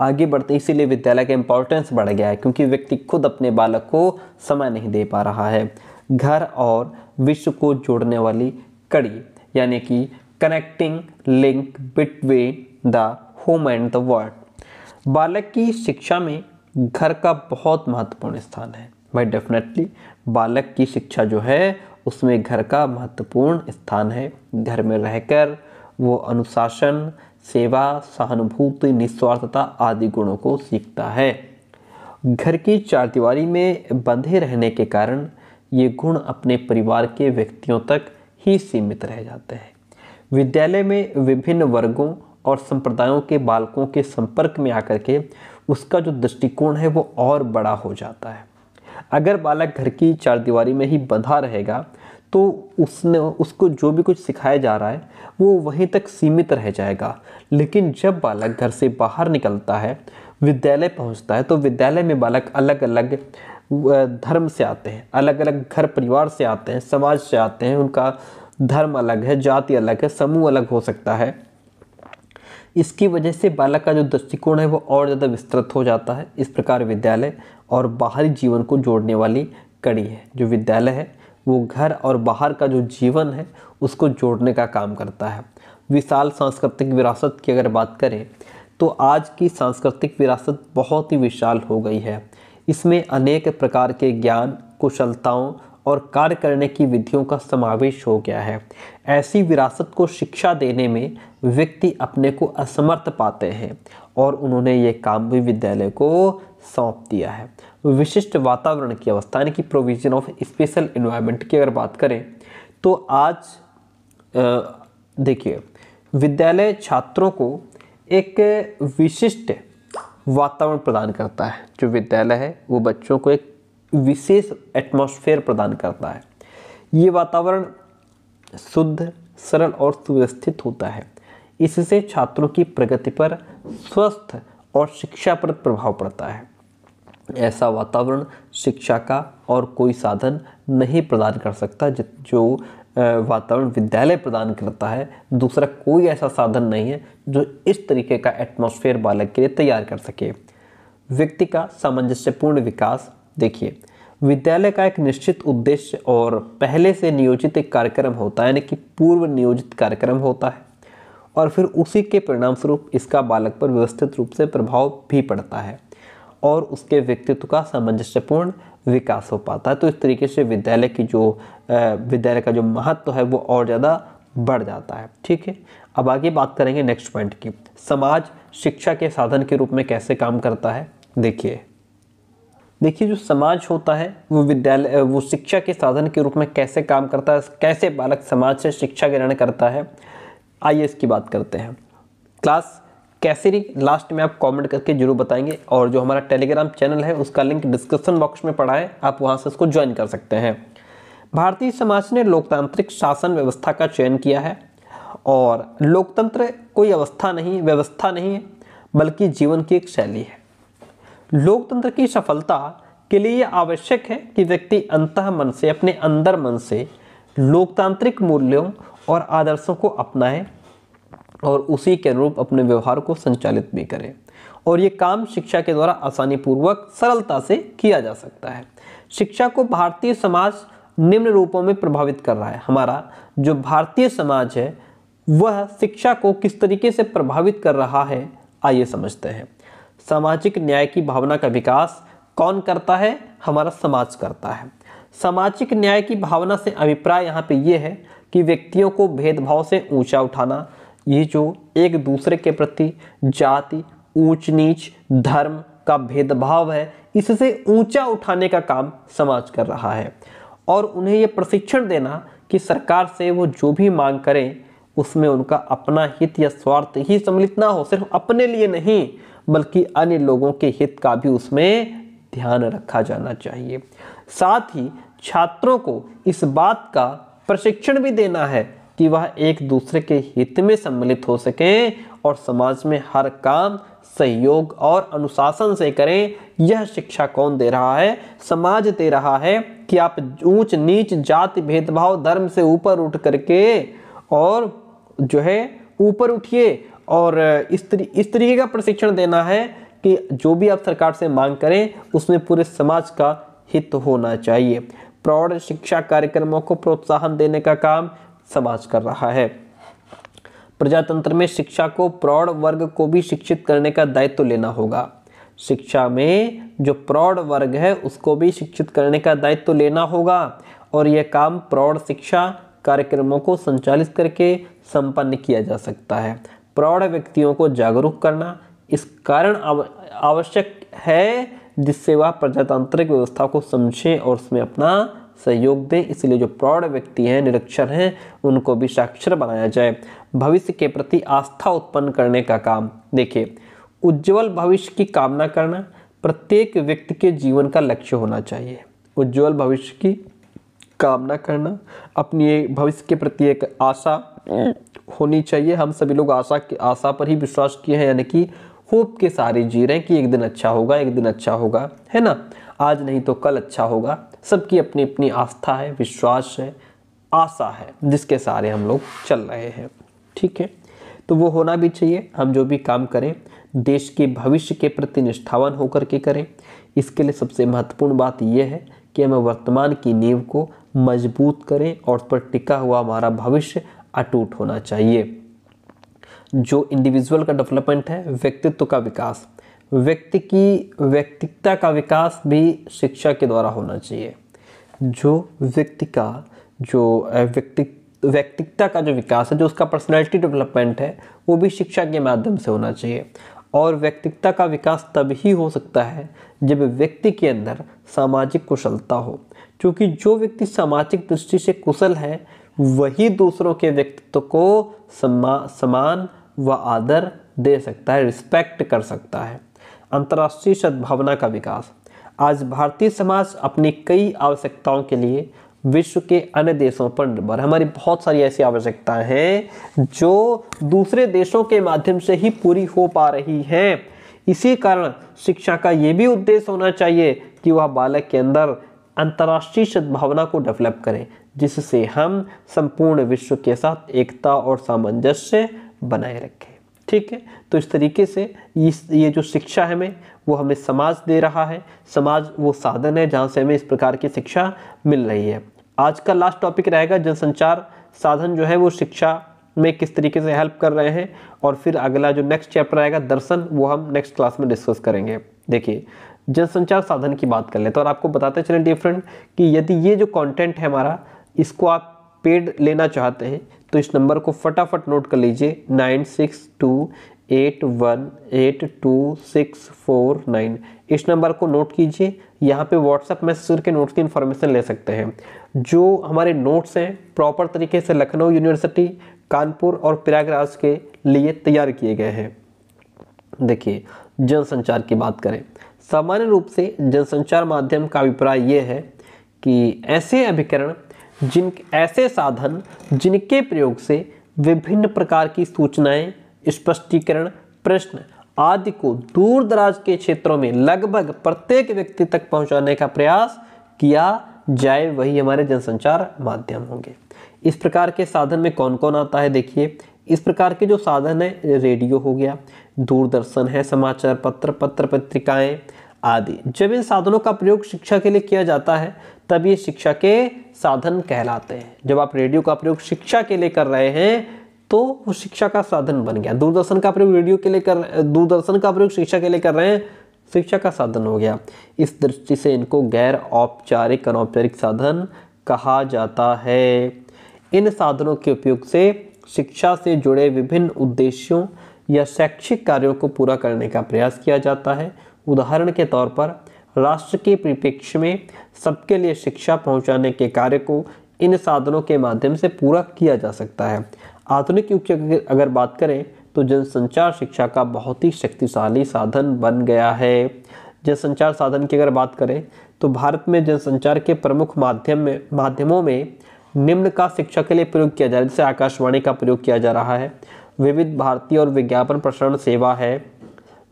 आगे बढ़ते, इसीलिए विद्यालय का इम्पोर्टेंस बढ़ गया है क्योंकि व्यक्ति खुद अपने बालक को समय नहीं दे पा रहा है। घर और विश्व को जोड़ने वाली कड़ी, यानी कि connecting link between the home and the world. बालक की शिक्षा में घर का बहुत महत्वपूर्ण स्थान है। भाई डेफिनेटली बालक की शिक्षा जो है उसमें घर का महत्वपूर्ण स्थान है। घर में रहकर वो अनुशासन, सेवा, सहानुभूति, निस्वार्थता आदि गुणों को सीखता है। घर की चारदीवारी में बंधे रहने के कारण ये गुण अपने परिवार के व्यक्तियों तक ही सीमित रह जाते हैं। विद्यालय में विभिन्न वर्गों और संप्रदायों के बालकों के संपर्क में आकर के उसका जो दृष्टिकोण है वो और बड़ा हो जाता है। अगर बालक घर की चारदीवारी में ही बंधा रहेगा तो उसको जो भी कुछ सिखाया जा रहा है वो वहीं तक सीमित रह जाएगा। लेकिन जब बालक घर से बाहर निकलता है, विद्यालय पहुंचता है, तो विद्यालय में बालक अलग अलग धर्म से आते हैं, अलग अलग घर परिवार से आते हैं, समाज से आते हैं, उनका धर्म अलग है, जाति अलग है, समूह अलग हो सकता है। इसकी वजह से बालक का जो दृष्टिकोण है वो और ज़्यादा विस्तृत हो जाता है। इस प्रकार विद्यालय और बाहरी जीवन को जोड़ने वाली कड़ी है। जो विद्यालय है वो घर और बाहर का जो जीवन है उसको जोड़ने का काम करता है। विशाल सांस्कृतिक विरासत की अगर बात करें तो आज की सांस्कृतिक विरासत बहुत ही विशाल हो गई है। इसमें अनेक प्रकार के ज्ञान, कुशलताओं और कार्य करने की विधियों का समावेश हो गया है। ऐसी विरासत को शिक्षा देने में व्यक्ति अपने को असमर्थ पाते हैं और उन्होंने ये काम भी विद्यालय को सौंप दिया है। विशिष्ट वातावरण की अवस्था यानी कि प्रोविजन ऑफ स्पेशल एनवायरनमेंट की अगर बात करें तो आज देखिए, विद्यालय छात्रों को एक विशिष्ट वातावरण प्रदान करता है। जो विद्यालय है वो बच्चों को एक विशेष एटमॉस्फेयर प्रदान करता है। ये वातावरण शुद्ध, सरल और सुव्यवस्थित होता है। इससे छात्रों की प्रगति पर स्वस्थ और शिक्षाप्रद प्रभाव पड़ता है। ऐसा वातावरण शिक्षा का और कोई साधन नहीं प्रदान कर सकता। जो वातावरण विद्यालय प्रदान करता है, दूसरा कोई ऐसा साधन नहीं है जो इस तरीके का एटमॉस्फेयर बालक के लिए तैयार कर सके। व्यक्ति का सामंजस्यपूर्ण विकास, देखिए, विद्यालय का एक निश्चित उद्देश्य और पहले से नियोजित एक कार्यक्रम होता है, यानी कि पूर्व नियोजित कार्यक्रम होता है, और फिर उसी के परिणाम स्वरूप इसका बालक पर व्यवस्थित रूप से प्रभाव भी पड़ता है और उसके व्यक्तित्व का सामंजस्यपूर्ण विकास हो पाता है। तो इस तरीके से विद्यालय का जो महत्व है वो और ज़्यादा बढ़ जाता है। ठीक है, अब आगे बात करेंगे नेक्स्ट पॉइंट की। समाज शिक्षा के साधन के रूप में कैसे काम करता है। देखिए, जो समाज होता है वो शिक्षा के साधन के रूप में कैसे काम करता है, कैसे बालक समाज से शिक्षा ग्रहण करता है, आइए इसकी बात करते हैं। क्लास कैसे रही लास्ट में आप कमेंट करके जरूर बताएंगे, और जो हमारा टेलीग्राम चैनल है उसका लिंक डिस्क्रिप्शन बॉक्स में पड़ा है, आप वहां से उसको ज्वाइन कर सकते हैं। भारतीय समाज ने लोकतांत्रिक शासन व्यवस्था का चयन किया है, और लोकतंत्र कोई व्यवस्था नहीं है बल्कि जीवन की एक शैली है। लोकतंत्र की सफलता के लिए यह आवश्यक है कि व्यक्ति अंतः मन से, अपने अंदर मन से लोकतांत्रिक मूल्यों और आदर्शों को अपनाए और उसी के अनुरूप अपने व्यवहार को संचालित भी करे, और ये काम शिक्षा के द्वारा आसानी पूर्वक सरलता से किया जा सकता है। शिक्षा को भारतीय समाज निम्न रूपों में प्रभावित कर रहा है। हमारा जो भारतीय समाज है वह शिक्षा को किस तरीके से प्रभावित कर रहा है, आइए समझते हैं। सामाजिक न्याय की भावना का विकास कौन करता है? हमारा समाज करता है। सामाजिक न्याय की भावना से अभिप्राय यहाँ पे ये है कि व्यक्तियों को भेदभाव से ऊंचा उठाना, ये जो एक दूसरे के प्रति जाति, ऊंच नीच, धर्म का भेदभाव है, इससे ऊंचा उठाने का काम समाज कर रहा है, और उन्हें ये प्रशिक्षण देना कि सरकार से वो जो भी मांग करें उसमें उनका अपना हित या स्वार्थ ही सम्मिलित ना हो, सिर्फ अपने लिए नहीं बल्कि अन्य लोगों के हित का भी उसमें ध्यान रखा जाना चाहिए। साथ ही छात्रों को इस बात का प्रशिक्षण भी देना है कि वह एक दूसरे के हित में सम्मिलित हो सकें और समाज में हर काम सहयोग और अनुशासन से करें। यह शिक्षा कौन दे रहा है? समाज दे रहा है कि आप ऊंच नीच, जाति भेदभाव, धर्म से ऊपर उठ करके और जो है ऊपर उठिए, और इस तरीके का प्रशिक्षण देना है कि जो भी आप सरकार से मांग करें उसमें पूरे समाज का हित होना चाहिए। प्रौढ़ शिक्षा कार्यक्रमों को प्रोत्साहन देने का काम समाज कर रहा है। प्रजातंत्र में शिक्षा को प्रौढ़ वर्ग को भी शिक्षित करने का दायित्व लेना होगा। शिक्षा में जो प्रौढ़ वर्ग है उसको भी शिक्षित करने का दायित्व लेना होगा, और यह काम प्रौढ़ शिक्षा कार्यक्रमों को संचालित करके संपन्न किया जा सकता है। प्रौढ़ व्यक्तियों को जागरूक करना इस कारण आवश्यक है जिससे वह प्रजातांत्रिक व्यवस्था को समझें और उसमें अपना सहयोग दें। इसलिए जो प्रौढ़ व्यक्ति हैं, निरक्षर हैं, उनको भी साक्षर बनाया जाए। भविष्य के प्रति आस्था उत्पन्न करने का काम। देखिए, उज्जवल भविष्य की कामना करना प्रत्येक व्यक्ति के जीवन का लक्ष्य होना चाहिए। उज्जवल भविष्य की कामना करना, अपनी भविष्य के प्रति एक आशा होनी चाहिए। हम सभी लोग आशा पर ही विश्वास किए हैं, यानी कि होप के सहारे जी रहे हैं कि एक दिन अच्छा होगा, एक दिन अच्छा होगा, है ना। आज नहीं तो कल अच्छा होगा। सबकी अपनी अपनी आस्था है, विश्वास है, आशा है, जिसके सहारे हम लोग चल रहे हैं। ठीक है, तो वो होना भी चाहिए। हम जो भी काम करें देश के भविष्य के प्रति निष्ठावान होकर के करें। इसके लिए सबसे महत्वपूर्ण बात यह है कि हमें वर्तमान की नींव को मजबूत करें और उस पर टिका हुआ हमारा भविष्य अटूट होना चाहिए। जो इंडिविजुअल का डेवलपमेंट है, व्यक्तित्व का विकास, व्यक्ति की व्यक्तित्व का विकास भी शिक्षा के द्वारा होना चाहिए। जो व्यक्ति का जो व्यक्तित्व का जो विकास है, जो उसका पर्सनैलिटी डेवलपमेंट है, वो भी शिक्षा के माध्यम से होना चाहिए। और व्यक्तित्व का विकास तभी हो सकता है जब व्यक्ति के अंदर सामाजिक कुशलता हो, क्योंकि जो व्यक्ति सामाजिक दृष्टि से कुशल है वही दूसरों के व्यक्तित्व को सम्मान व आदर दे सकता है, रिस्पेक्ट कर सकता है। अंतर्राष्ट्रीय सद्भावना का विकास। आज भारतीय समाज अपनी कई आवश्यकताओं के लिए विश्व के अन्य देशों पर निर्भर है। हमारी बहुत सारी ऐसी आवश्यकताएं हैं जो दूसरे देशों के माध्यम से ही पूरी हो पा रही हैं। इसी कारण शिक्षा का ये भी उद्देश्य होना चाहिए कि वह बालक के अंदर अंतर्राष्ट्रीय सद्भावना को डेवलप करें, जिससे हम संपूर्ण विश्व के साथ एकता और सामंजस्य बनाए रखें। ठीक है, तो इस तरीके से ये जो शिक्षा है वो हमें समाज दे रहा है। समाज वो साधन है जहाँ से हमें इस प्रकार की शिक्षा मिल रही है। आज का लास्ट टॉपिक रहेगा जनसंचार साधन जो है वो शिक्षा में किस तरीके से हेल्प कर रहे हैं, और फिर अगला जो नेक्स्ट चैप्टर आएगा दर्शन, वो हम नेक्स्ट क्लास में डिस्कस करेंगे। देखिए, जनसंचार साधन की बात कर लेते हैं और आपको बताते चलें डियर फ्रेंड कि यदि ये जो कंटेंट है हमारा, इसको आप पेड लेना चाहते हैं तो इस नंबर को फटाफट नोट कर लीजिए 9628182649। इस नंबर को नोट कीजिए। यहाँ पे व्हाट्सएप मैसेज करके नोट्स की इन्फॉर्मेशन ले सकते हैं। जो हमारे नोट्स हैं प्रॉपर तरीके से लखनऊ यूनिवर्सिटी, कानपुर और प्रयागराज के लिए तैयार किए गए हैं। देखिए, जनसंचार की बात करें, सामान्य रूप से जनसंचार माध्यम का अभिप्राय ये है कि ऐसे अभिकरण ऐसे साधन जिनके प्रयोग से विभिन्न प्रकार की सूचनाएं, स्पष्टीकरण, प्रश्न आदि को दूर दराज के क्षेत्रों में लगभग प्रत्येक व्यक्ति तक पहुंचाने का प्रयास किया जाए, वही हमारे जनसंचार माध्यम होंगे। इस प्रकार के साधन में कौन कौन आता है? देखिए, इस प्रकार के जो साधन है, रेडियो हो गया, दूरदर्शन है, समाचार पत्र, पत्र पत्रिकाएं आदि। जब इन साधनों का प्रयोग शिक्षा के लिए किया जाता है तब ये शिक्षा के साधन कहलाते हैं। जब आप रेडियो का प्रयोग शिक्षा के लिए कर रहे हैं तो वो शिक्षा का साधन बन गया। दूरदर्शन का प्रयोग दूरदर्शन का प्रयोग शिक्षा के लिए कर रहे हैं, शिक्षा का साधन हो गया। इस दृष्टि से इनको गैर औपचारिक अनौपचारिक साधन कहा जाता है। इन साधनों के उपयोग से शिक्षा से जुड़े विभिन्न उद्देश्यों या शैक्षिक कार्यों को पूरा करने का प्रयास किया जाता है। उदाहरण के तौर पर राष्ट्र के परिप्रेक्ष्य में सबके लिए शिक्षा पहुंचाने के कार्य को इन साधनों के माध्यम से पूरा किया जा सकता है। आधुनिक युग की अगर बात करें तो जनसंचार शिक्षा का बहुत ही शक्तिशाली साधन बन गया है। जनसंचार साधन की अगर बात करें तो भारत में जनसंचार के प्रमुख माध्यमों में निम्न का शिक्षा के लिए प्रयोग किया जा रहा है। जैसे आकाशवाणी का प्रयोग किया जा रहा है, विविध भारती और विज्ञापन प्रसारण सेवा है,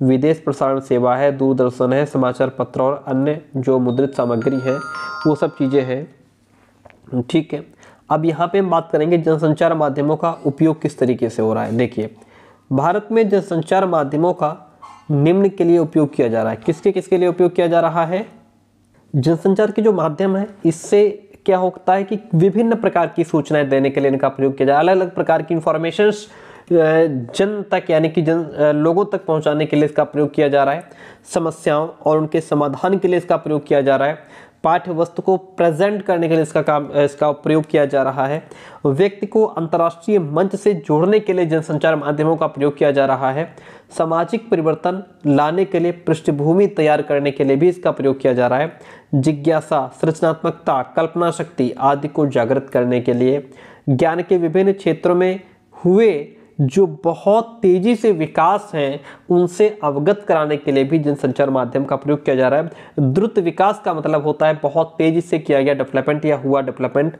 विदेश प्रसारण सेवा है, दूरदर्शन है, समाचार पत्र और अन्य जो मुद्रित सामग्री है वो सब चीज़ें हैं। ठीक है, अब यहाँ पे हम बात करेंगे जनसंचार माध्यमों का उपयोग किस तरीके से हो रहा है। देखिए, भारत में जनसंचार माध्यमों का निम्न के लिए उपयोग किया जा रहा है। किसके लिए उपयोग किया जा रहा है? जनसंचार के जो माध्यम है इससे क्या होता है कि विभिन्न प्रकार की सूचनाएं देने के लिए इनका प्रयोग किया जा रहा है। अलग अलग प्रकार की इंफॉर्मेशंस जन तक यानी कि लोगों तक पहुंचाने के लिए इसका प्रयोग किया जा रहा है। समस्याओं और उनके समाधान के लिए इसका प्रयोग किया जा रहा है। पाठ्य वस्तु को प्रेजेंट करने के लिए इसका प्रयोग किया जा रहा है। व्यक्ति को अंतर्राष्ट्रीय मंच से जोड़ने के लिए जनसंचार माध्यमों का प्रयोग किया जा रहा है। सामाजिक परिवर्तन लाने के लिए पृष्ठभूमि तैयार करने के लिए भी इसका प्रयोग किया जा रहा है। जिज्ञासा, सृजनात्मकता, कल्पना शक्ति आदि को जागृत करने के लिए, ज्ञान के विभिन्न क्षेत्रों में हुए जो बहुत तेजी से विकास हैं उनसे अवगत कराने के लिए भी जनसंचार माध्यम का प्रयोग किया जा रहा है। द्रुत विकास का मतलब होता है बहुत तेजी से किया गया डेवलपमेंट या हुआ डेवलपमेंट।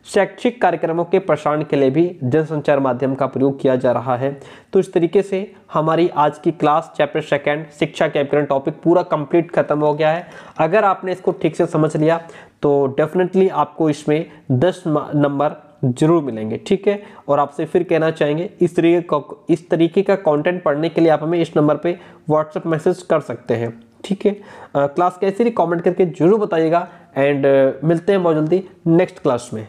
शैक्षिक कार्यक्रमों के प्रसारण के लिए भी जनसंचार माध्यम का प्रयोग किया जा रहा है। तो इस तरीके से हमारी आज की क्लास चैप्टर सेकंड शिक्षा के विवरण टॉपिक पूरा कंप्लीट खत्म हो गया है। अगर आपने इसको ठीक से समझ लिया तो डेफिनेटली आपको इसमें 10 नंबर जरूर मिलेंगे, ठीक है। और आपसे फिर कहना चाहेंगे इस तरीके का कंटेंट पढ़ने के लिए आप हमें इस नंबर पे व्हाट्सएप मैसेज कर सकते हैं, ठीक है। क्लास कैसी रही कमेंट करके जरूर बताइएगा एंड मिलते हैं बहुत जल्दी नेक्स्ट क्लास में।